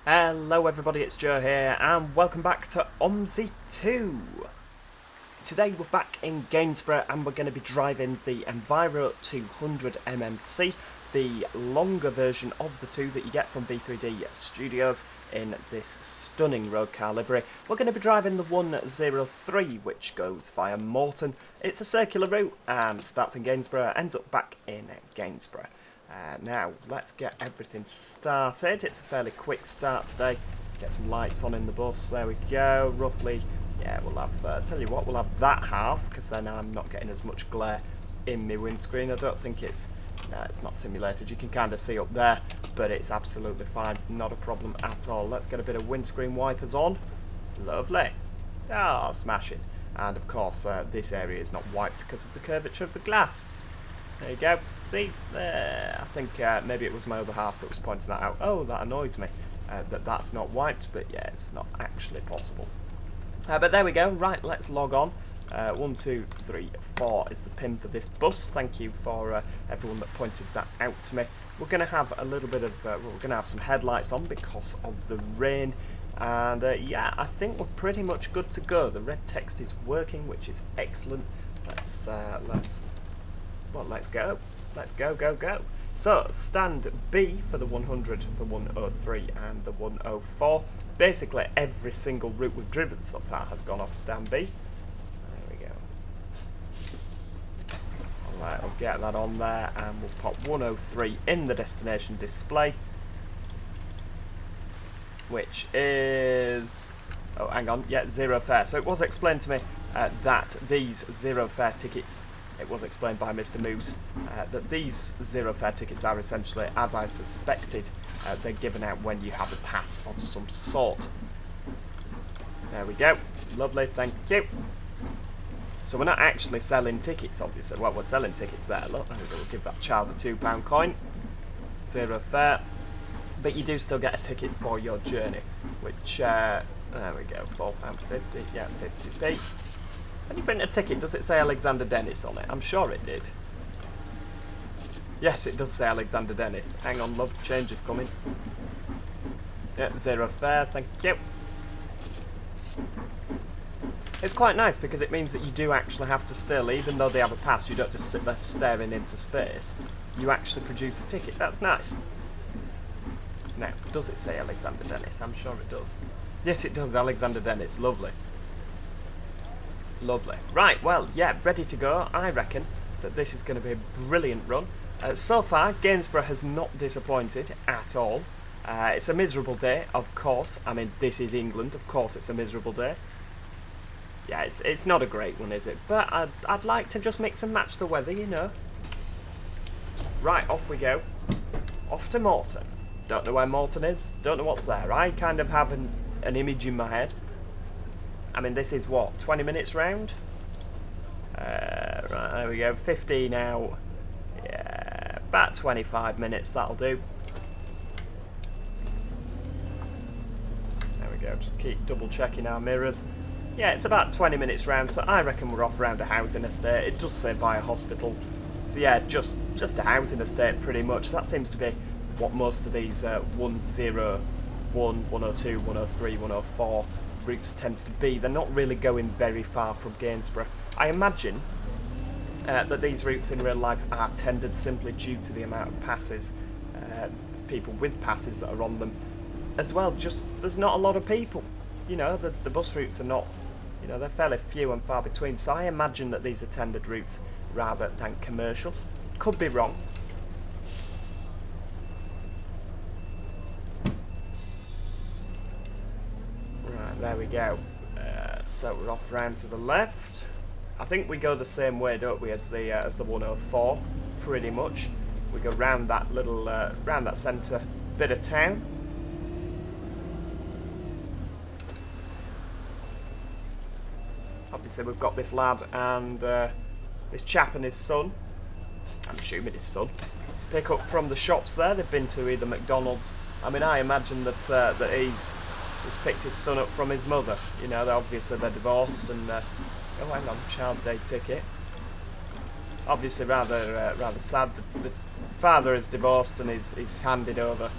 Hello everybody, it's Joe here and welcome back to OMSI 2. Today we're back in Gainsborough and we're going to be driving the Enviro200 MMC, the longer version of the two that you get from V3D Studios in this stunning road car livery. We're going to be driving the 103 which goes via Morton. It's a circular route and starts in Gainsborough, ends up back in Gainsborough. Now, let's get everything started. It's a fairly quick start today. Get some lights on in the bus. There we go. Roughly, yeah, we'll have, tell you what, we'll have that half, because then I'm not getting as much glare in my windscreen. I don't think it's, no, it's not simulated. You can kind of see up there, but it's absolutely fine. Not a problem at all. Let's get a bit of windscreen wipers on. Lovely. Ah, smashing. And of course, this area is not wiped because of the curvature of the glass. There you go. See? There. I think maybe it was my other half that was pointing that out. Oh, that annoys me. That's not wiped, but yeah, it's not actually possible. But there we go. Right, let's log on. 1, 2, 3, 4 is the pin for this bus. Thank you for everyone that pointed that out to me. We're going to have a little bit of, we're going to have some headlights on because of the rain. And yeah, I think we're pretty much good to go. The red text is working, which is excellent. Well, let's go. Let's go, go, go. So, stand B for the 100, the 103 and the 104. Basically, every single route we've driven so far has gone off stand B. There we go. Alright, we'll get that on there and we'll pop 103 in the destination display. Which is... oh, hang on. Yeah, zero fare. So it was explained to me that these zero fare tickets... it was explained by Mr. Moose that these zero fare tickets are essentially, as I suspected, they're given out when you have a pass of some sort. There we go. Lovely, thank you. So we're not actually selling tickets, obviously. Well, we're selling tickets there. Look, we'll give that child a £2 coin. Zero fare. But you do still get a ticket for your journey, which, there we go, £4.50. Yeah, 50p. When you print a ticket, does it say Alexander Dennis on it? I'm sure it did. Yes, it does say Alexander Dennis. Hang on, love, change is coming. Yeah, zero fare, thank you. It's quite nice because it means that you do actually have to still, even though they have a pass, you don't just sit there staring into space. You actually produce a ticket. That's nice. Now, does it say Alexander Dennis? I'm sure it does. Yes, it does, Alexander Dennis. Lovely. Lovely. Right, well, yeah, ready to go. I reckon that this is going to be a brilliant run. So far, Gainsborough has not disappointed at all. It's a miserable day, of course. I mean, this is England. Of course it's a miserable day. Yeah, it's not a great one, is it? But I'd like to just mix and match the weather, you know. Right, off we go. Off to Morton. Don't know where Morton is. Don't know what's there. I kind of have an image in my head. I mean, this is what, 20 minutes round? Right, there we go, 50 now. Yeah, about 25 minutes, that'll do. There we go, just keep double checking our mirrors. Yeah, it's about 20 minutes round, so I reckon we're off round a housing estate. It does say via hospital. So yeah, just a housing estate pretty much. That seems to be what most of these 101, 102, 103, 104 routes tends to be. They're not really going very far from Gainsborough. I imagine that these routes in real life are tended simply due to the amount of passes, people with passes that are on them. As well, just there's not a lot of people. You know, the bus routes are not, you know, they're fairly few and far between. So I imagine that these are tended routes rather than commercial. Could be wrong. There we go. So we're off round to the left. I think we go the same way, don't we, as the 104, pretty much. We go round that little, round that centre bit of town. Obviously, we've got this lad and this chap and his son. I'm assuming his son. To pick up from the shops there. They've been to either McDonald's. I mean, I imagine that that he's picked his son up from his mother. You know, obviously they're divorced and... oh, hang on, child day ticket. Obviously rather sad. The father is divorced and he's handed over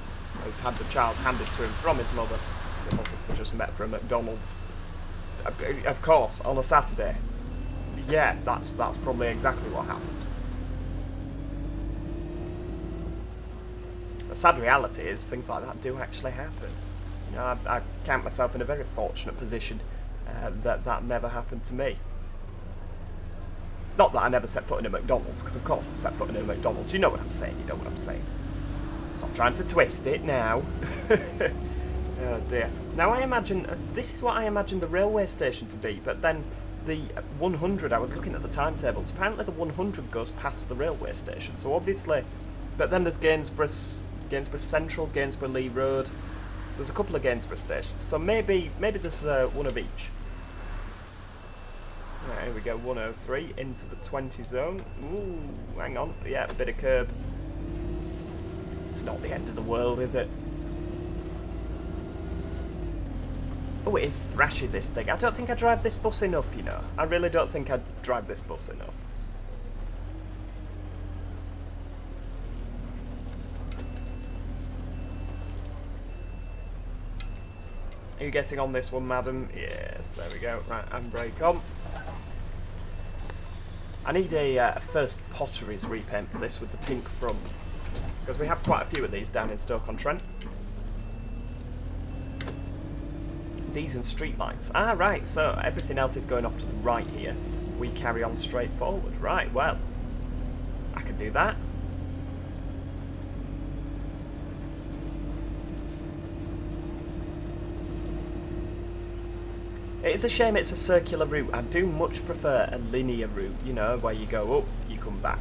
has had the child handed to him from his mother. They've obviously just met for a McDonald's. Of course, on a Saturday. Yeah, that's probably exactly what happened. The sad reality is things like that do actually happen. You know, I count myself in a very fortunate position that never happened to me. Not that I never set foot in a McDonald's, because of course I've set foot in a McDonald's. You know what I'm saying, you know what I'm saying. Stop trying to twist it now. Oh dear. Now I imagine, this is what I imagine the railway station to be, but then the 100, I was looking at the timetables, apparently the 100 goes past the railway station, so obviously, but then there's Gainsborough Central, Gainsborough Lee Road, there's a couple of Gainsborough stations, so maybe there's one of each. Right, here we go, 103 into the 20 zone. Ooh, hang on, yeah, a bit of curb. It's not the end of the world, is it? Oh, it is thrashy, this thing. I don't think I drive this bus enough, you know. I really don't think I drive this bus enough. Are you getting on this one, madam? Yes, there we go. Right, handbrake on. I need a first Potteries repaint for this with the pink front, because we have quite a few of these down in Stoke-on-Trent. These and street lights. Ah, right, so everything else is going off to the right here. We carry on straight forward. Right, well, I can do that. It is a shame it's a circular route. I do much prefer a linear route, you know, where you go up, you come back.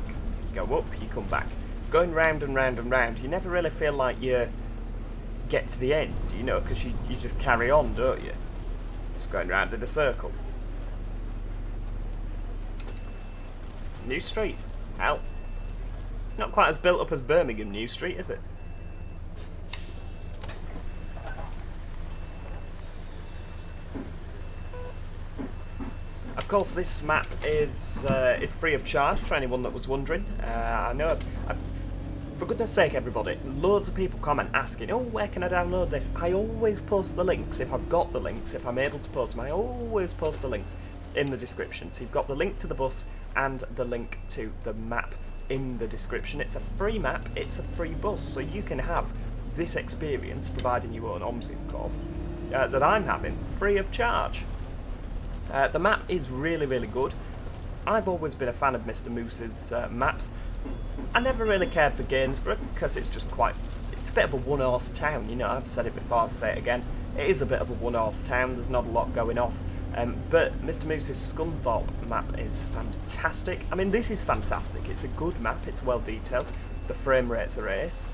You go up, you come back. Going round and round and round, you never really feel like you get to the end, you know, because you just carry on, don't you? Just going round in a circle. New Street. Hell. It's not quite as built up as Birmingham New Street, is it? Of course, this map is free of charge for anyone that was wondering. I know, for goodness sake, everybody, loads of people comment asking, oh, where can I download this? I always post the links, if I've got the links, if I'm able to post them, I always post the links in the description. So you've got the link to the bus and the link to the map in the description. It's a free map, it's a free bus, so you can have this experience, providing you own OMSI, of course, that I'm having, free of charge. The map is really, really good. I've always been a fan of Mr. Moose's maps. I never really cared for Gainsborough because it's just it's a bit of a one-horse town, you know, I've said it before, I'll say it again. It is a bit of a one-horse town, there's not a lot going off. But Mr. Moose's Scunthorpe map is fantastic. I mean, this is fantastic, it's a good map, it's well detailed, the frame rates are ace.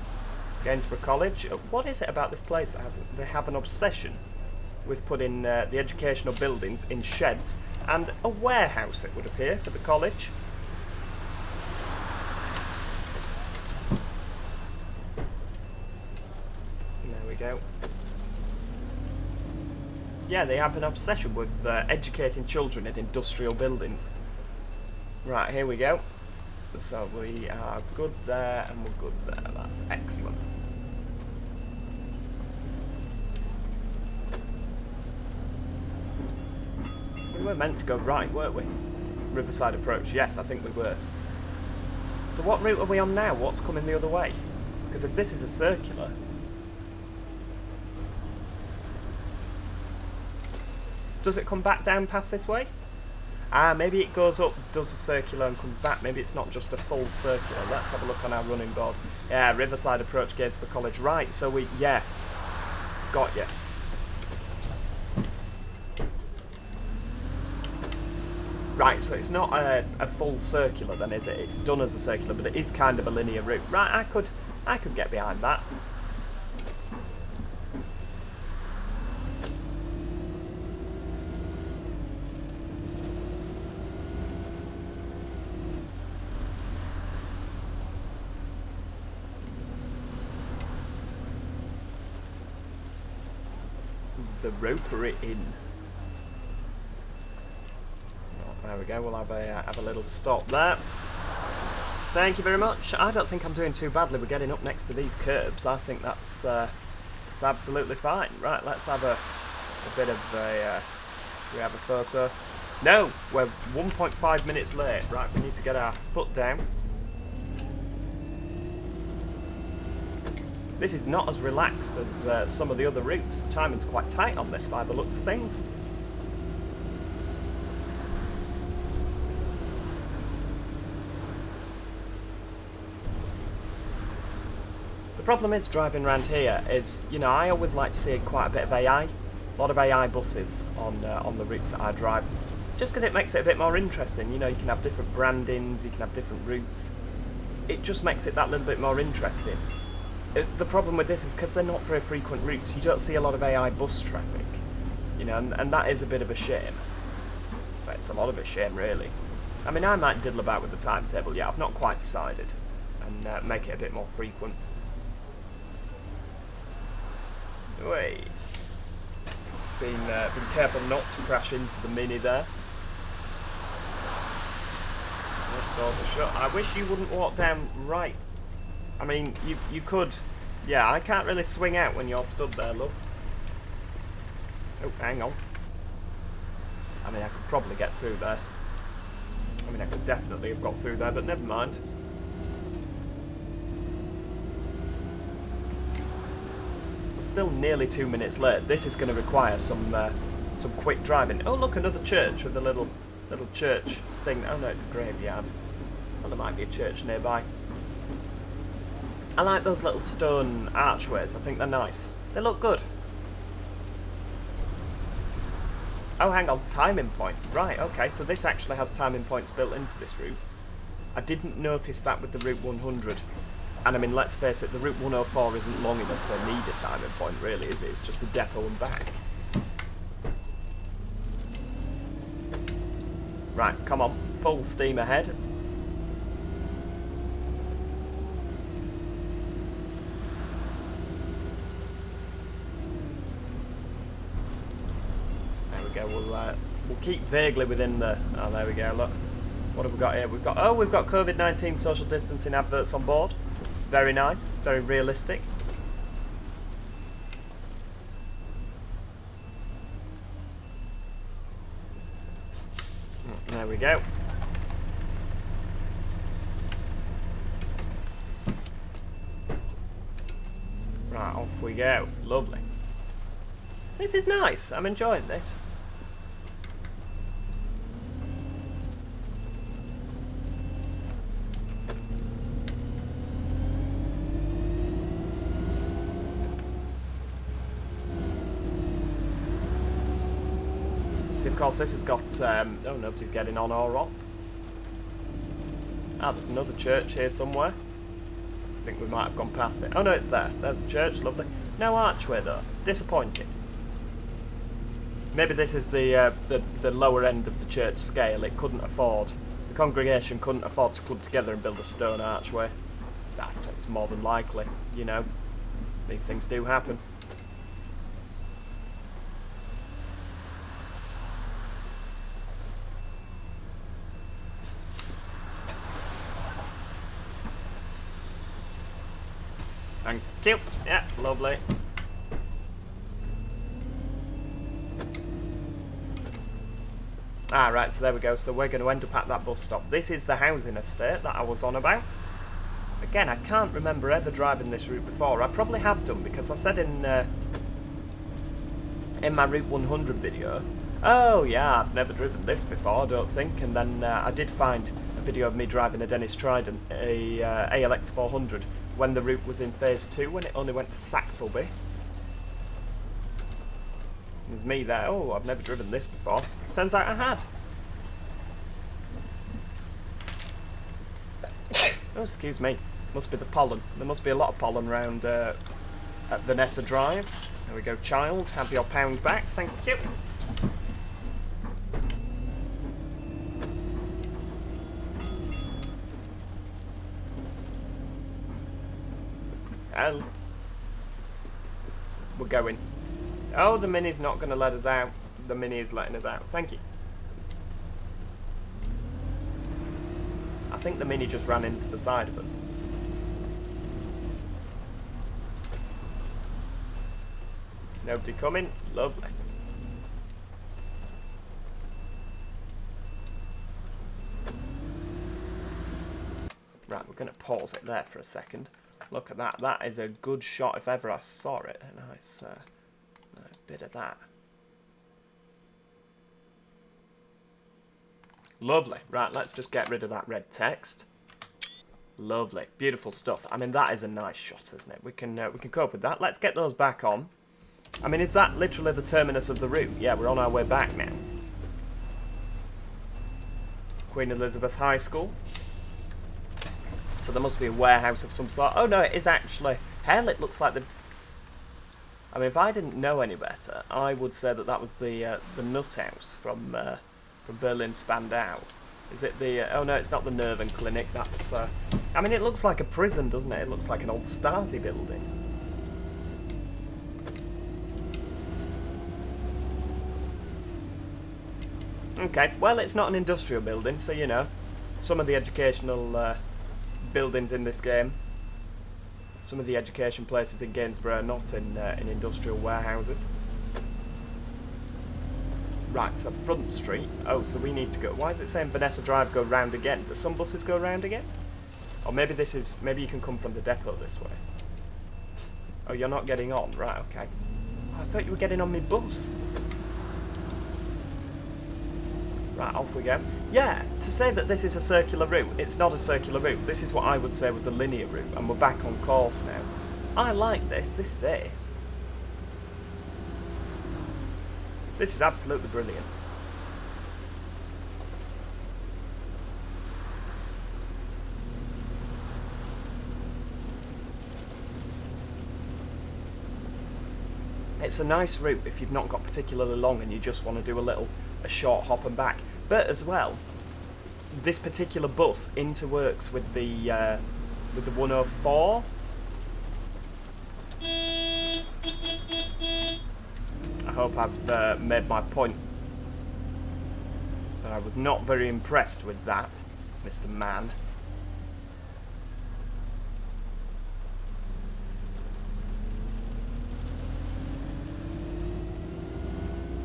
Gainsborough College, what is it about this place that they have an obsession with putting the educational buildings in sheds and a warehouse, it would appear, for the college. There we go. Yeah, they have an obsession with educating children in industrial buildings. Right, here we go. So we are good there and we're good there. That's excellent. We were meant to go right, weren't we? Riverside Approach, yes, I think we were. So what route are we on now? What's coming the other way? Because if this is a circular... Does it come back down past this way? Ah, maybe it goes up, does a circular and comes back. Maybe it's not just a full circular. Let's have a look on our running board. Yeah, Riverside Approach, Gainsborough College. Right, so we... Yeah. Got you. Right, so it's not a full circular then, is it? It's done as a circular, but it is kind of a linear route. Right, I could get behind that. The Ropery Inn. There we go, we'll have a little stop there. Thank you very much. I don't think I'm doing too badly. We're getting up next to these curbs. I think that's It's absolutely fine. Right, let's have a bit of a... we have a photo. No, we're 1.5 minutes late. Right, we need to get our foot down. This is not as relaxed as some of the other routes. The timing's quite tight on this by the looks of things. The problem is driving around here is, you know, I always like to see quite a bit of AI. A lot of AI buses on the routes that I drive. Just because it makes it a bit more interesting. You know, you can have different brandings, you can have different routes. It just makes it that little bit more interesting. The problem with this is because they're not very frequent routes, you don't see a lot of AI bus traffic, you know, and that is a bit of a shame. But it's a lot of a shame, really. I mean, I might diddle about with the timetable, yeah, I've not quite decided, and make it a bit more frequent. Wait. Been careful not to crash into the Mini there. Doors are shut. I wish you wouldn't walk down right. I mean, you could. Yeah, I can't really swing out when you're stood there, love. Oh, hang on. I mean, I could probably get through there. I mean, I could definitely have got through there, but never mind. We're still nearly 2 minutes late. This is going to require some quick driving. Oh, look, another church with a little church thing. Oh no, it's a graveyard. Well, there might be a church nearby. I like those little stone archways. I think they're nice. They look good. Oh, hang on. Timing point. Right, okay. So this actually has timing points built into this route. I didn't notice that with the Route 100. And I mean, let's face it, the Route 104 isn't long enough to need a timing point, really, is it? It's just the depot and back. Right, come on. Full steam ahead. We'll keep vaguely within the... Oh, there we go, look. What have we got here? We've got COVID-19 social distancing adverts on board. Very nice, very realistic. There we go. Right, off we go. Lovely. This is nice. I'm enjoying this. Of course, this has got, oh, nobody's getting on or off. Ah, there's another church here somewhere. I think we might have gone past it. Oh no, it's there. There's the church, lovely. No archway though. Disappointing. Maybe this is the lower end of the church scale. It couldn't afford, the congregation couldn't afford to club together and build a stone archway. That's more than likely, you know. These things do happen. Thank you. Yeah, lovely. Ah, right, so there we go. So we're going to end up at that bus stop. This is the housing estate that I was on about. Again, I can't remember ever driving this route before. I probably have done, because I said in my Route 100 video, oh yeah, I've never driven this before, I don't think. And then I did find a video of me driving a Dennis Trident, a ALX 400, when the route was in phase 2, when it only went to Saxelby. There's me there. Oh, I've never driven this before. Turns out I had. Oh, excuse me. Must be the pollen. There must be a lot of pollen around at Vanessa Drive. There we go, child. Have your £1 back. Thank you. Hell. We're going. Oh, the Mini's not going to let us out. The Mini is letting us out. Thank you. I think the Mini just ran into the side of us. Nobody coming? Lovely. Right, we're going to pause it there for a second. Look at that. That is a good shot if ever I saw it. A nice bit of that. Lovely. Right, let's just get rid of that red text. Lovely. Beautiful stuff. I mean, that is a nice shot, isn't it? We can cope with that. Let's get those back on. I mean, is that literally the terminus of the route? Yeah, we're on our way back now. Queen Elizabeth High School. So there must be a warehouse of some sort. Oh no, it is actually. Hell, it looks like the. I mean, if I didn't know any better, I would say that that was the nut house from Berlin Spandau. Is it the? Oh no, it's not the Nerven Clinic. That's. I mean, it looks like a prison, doesn't it? It looks like an old Stasi building. Okay, well, it's not an industrial building, so you know, some of the educational buildings in this game, some of the education places in Gainsborough are not in industrial warehouses. Right, so Front Street. Oh, so we need to go. Why is it saying Vanessa Drive go round again? Do some buses go round again? Or maybe this is. Maybe you can come from the depot this way. Oh, you're not getting on. Right, okay. Oh, I thought you were getting on my bus. Right, off we go. Yeah, to say that this is a circular route, it's not a circular route. This is what I would say was a linear route, and we're back on course now. I like this. This is it. This is absolutely brilliant. It's a nice route if you've not got particularly long and you just want to do a short hop and back. But as well, this particular bus interworks with the 104. I hope I've made my point. But I was not very impressed with that, Mr. Man.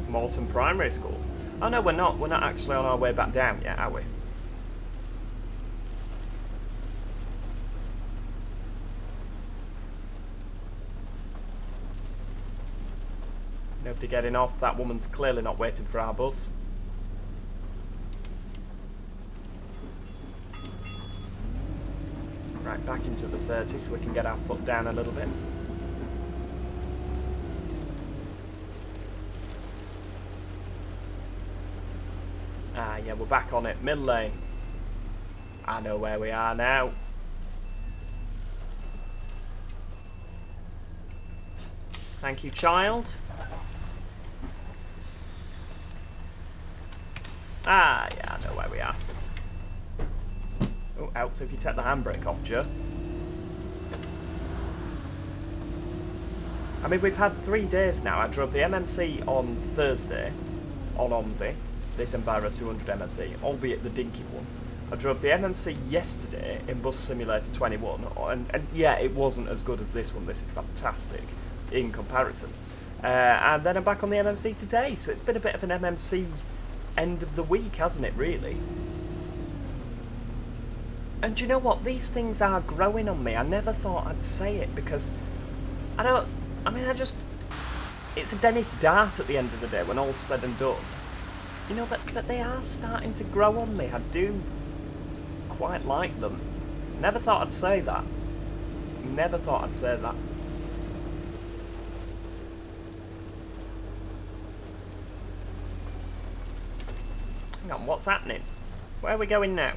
Morton Primary School. Oh no, we're not. We're not actually on our way back down yet, are we? Nobody getting off. That woman's clearly not waiting for our bus. Right, back into the 30 so we can get our foot down a little bit. Ah, yeah, we're back on it. Middle lane. I know where we are now. Thank you, child. Ah, yeah, I know where we are. Oh, helps if you take the handbrake off, Joe. I mean, we've had 3 days now. I drove the MMC on Thursday on OMSI. This Enviro200 MMC, albeit the dinky one. I drove the MMC yesterday in Bus Simulator 21, and yeah, it wasn't as good as this one. This is fantastic in comparison. And then I'm back on the MMC today, so it's been a bit of an MMC end of the week, hasn't it, really? And do you know what? These things are growing on me. I never thought I'd say it because it's a Dennis Dart at the end of the day when all's said and done. You know, but they are starting to grow on me. I do quite like them. Never thought I'd say that. Never thought I'd say that. Hang on, what's happening? Where are we going now?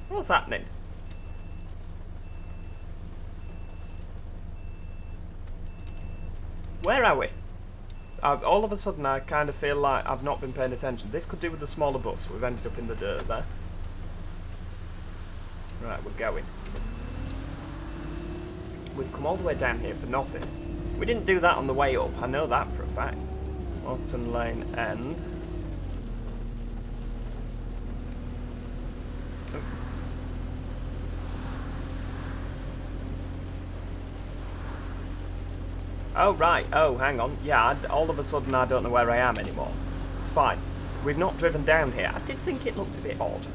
What's happening? Where are we? All of a sudden I kind of feel like I've not been paying attention. This could do with the smaller bus. We've ended up in the dirt there. Right, we're going. We've come all the way down here for nothing. We didn't do that on the way up. I know that for a fact. Morton Lane End. Oh, right. Oh, hang on. Yeah, all of a sudden I don't know where I am anymore. It's fine. We've not driven down here. I did think it looked a bit odd.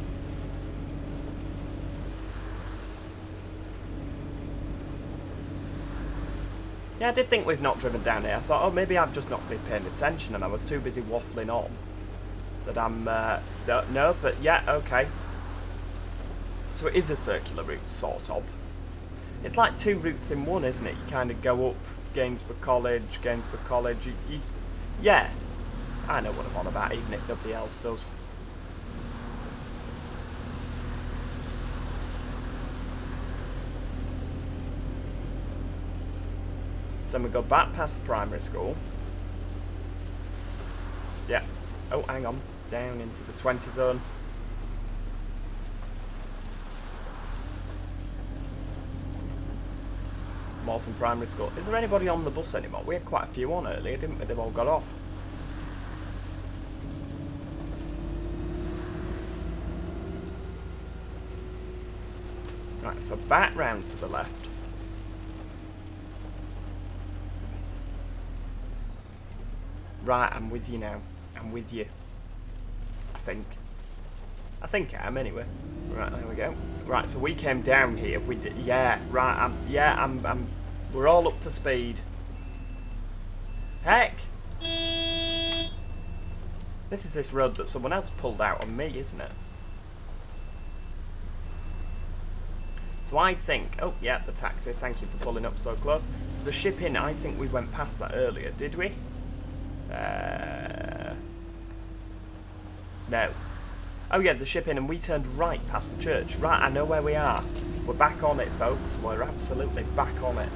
Yeah, I did think we've not driven down here. I thought, oh, maybe I've just not been paying attention and I was too busy waffling on. That I'm, no, but yeah, okay. So it is a circular route, sort of. It's like two routes in one, isn't it? You kind of go up Gainsborough College, yeah. I know what I'm on about, even if nobody else does. So then we go back past the primary school. Yeah. Oh, hang on. Down into the 20 zone. Morton Primary School. Is there anybody on the bus anymore? We had quite a few on earlier, didn't we? They've all got off. Right, so back round to the left. Right, I'm with you now. I'm with you. I think I am anyway. Right, there we go. Right, so we came down here. We did, yeah. Right, we're all up to speed. Heck! This is this road that someone else pulled out on me, isn't it? So I think, oh yeah, the taxi. Thank you for pulling up so close. So the ship-in, I think we went past that earlier, did we? No. Oh yeah, the ship-in, and we turned right past the church. Right, I know where we are. We're back on it, folks. We're absolutely back on it.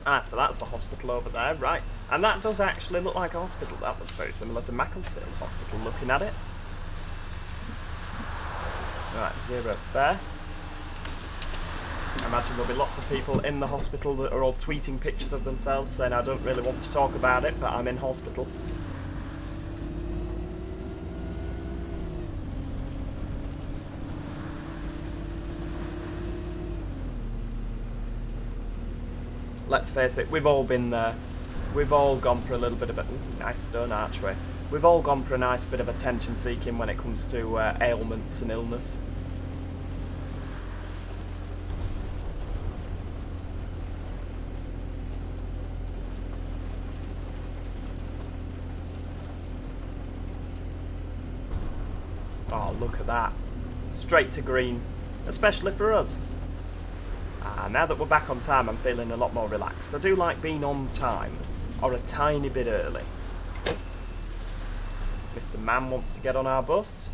Ah, so that's the hospital over there, right. And that does actually look like a hospital. That looks very similar to Macclesfield Hospital, looking at it. Right, 0 there. I imagine there'll be lots of people in the hospital that are all tweeting pictures of themselves saying, I don't really want to talk about it, but I'm in hospital. Let's face it, we've all been there. We've all gone for a little bit of a... Ooh, nice stone archway. We've all gone for a nice bit of attention seeking when it comes to ailments and illness. Oh, look at that. Straight to green. Especially for us. Now that we're back on time, I'm feeling a lot more relaxed. I do like being on time, or a tiny bit early. Mr. Man wants to get on our bus.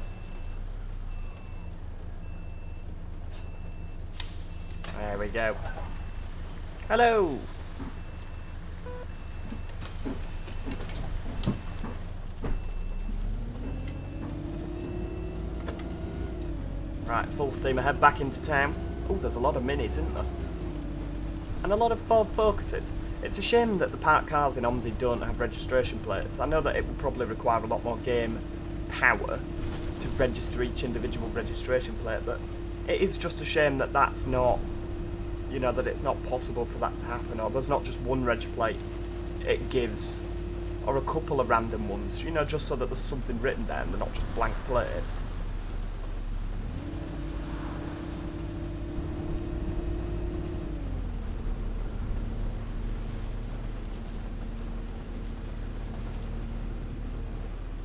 There we go. Hello! Right, full steam ahead back into town. Oh, there's a lot of minis, isn't there? And a lot of Ford Focuses. It's a shame that the parked cars in OMSI don't have registration plates. I know that it will probably require a lot more game power to register each individual registration plate, but it is just a shame that that's not, you know, that it's not possible for that to happen, or there's not just one reg plate it gives, or a couple of random ones, you know, just so that there's something written there and they're not just blank plates.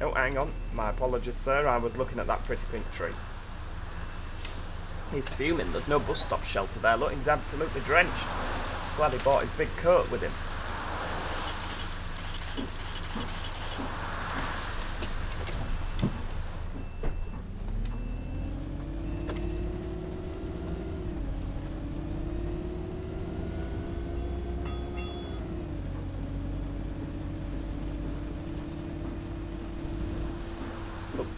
Oh, hang on. My apologies, sir. I was looking at that pretty pink tree. He's fuming. There's no bus stop shelter there. Look, he's absolutely drenched. He's glad he bought his big coat with him.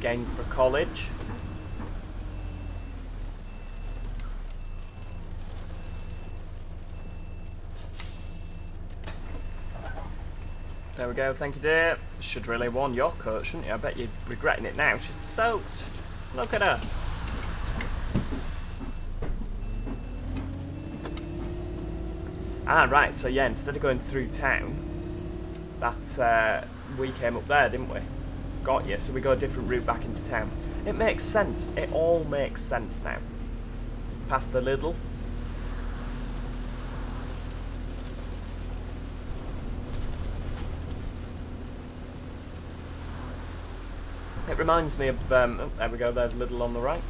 Gainsborough College. There we go, thank you dear. Should really warn your coat, shouldn't you? I bet you're regretting it now. She's soaked. Look at her. Ah, right, so yeah, instead of going through town, we came up there, didn't we? Got you, so we go a different route back into town. It makes sense. It all makes sense now. Past the Lidl. It reminds me of, oh, there we go, there's Lidl on the right.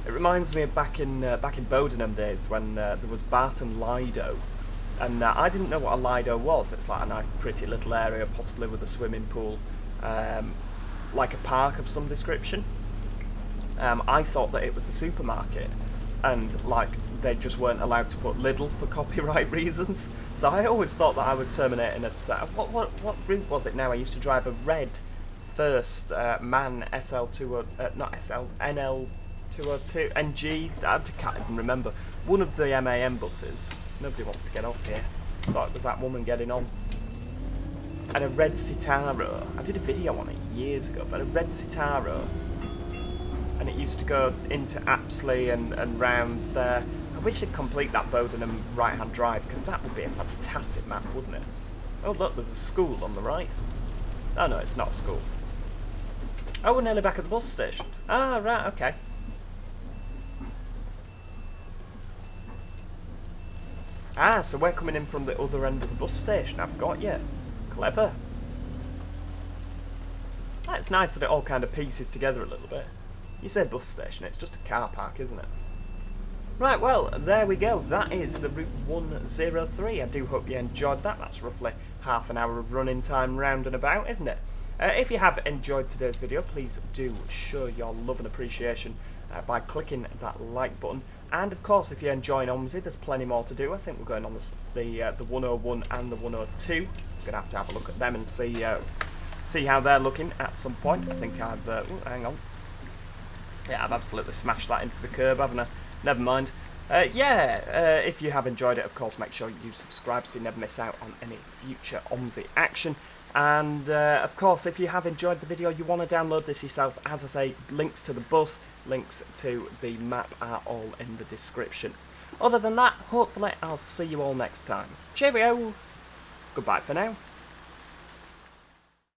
It reminds me of back in Bodenham days when there was Barton Lido. And I didn't know what a Lido was. It's like a nice pretty little area, possibly with a swimming pool, like a park of some description. I thought that it was a supermarket, and like they just weren't allowed to put Lidl for copyright reasons. So I always thought that I was terminating at, what route was it now? I used to drive a red first MAN SL2, not SL, NL202, NG, I can't even remember. One of the MAN buses. Nobody wants to get off here. I thought it was that woman getting on. And a red Citaro. I did a video on it years ago, but a red Citaro. And it used to go into Apsley and round there. I wish I'd complete that Bodenham right-hand drive, because that would be a fantastic map, wouldn't it? Oh look, there's a school on the right. Oh no, it's not a school. Oh, we're nearly back at the bus station. Ah, right, okay. Ah, so we're coming in from the other end of the bus station. I've got you. Clever. Ah, it's nice that it all kind of pieces together a little bit. You said bus station, it's just a car park, isn't it? Right, well, there we go. That is the Route 103. I do hope you enjoyed that. That's roughly half an hour of running time round and about, isn't it? If you have enjoyed today's video, please do show your love and appreciation by clicking that like button. And of course, if you're enjoying OMSI, there's plenty more to do. I think we're going on the 101 and the 102. I'm going to have a look at them and see how they're looking at some point. I think I've... hang on. Yeah, I've absolutely smashed that into the curb, haven't I? Never mind. If you have enjoyed it, of course, make sure you subscribe so you never miss out on any future OMSI action. And, of course, if you have enjoyed the video, you want to download this yourself, as I say, links to the bus, links to the map are all in the description. Other than that, hopefully I'll see you all next time. Cheerio! Goodbye for now.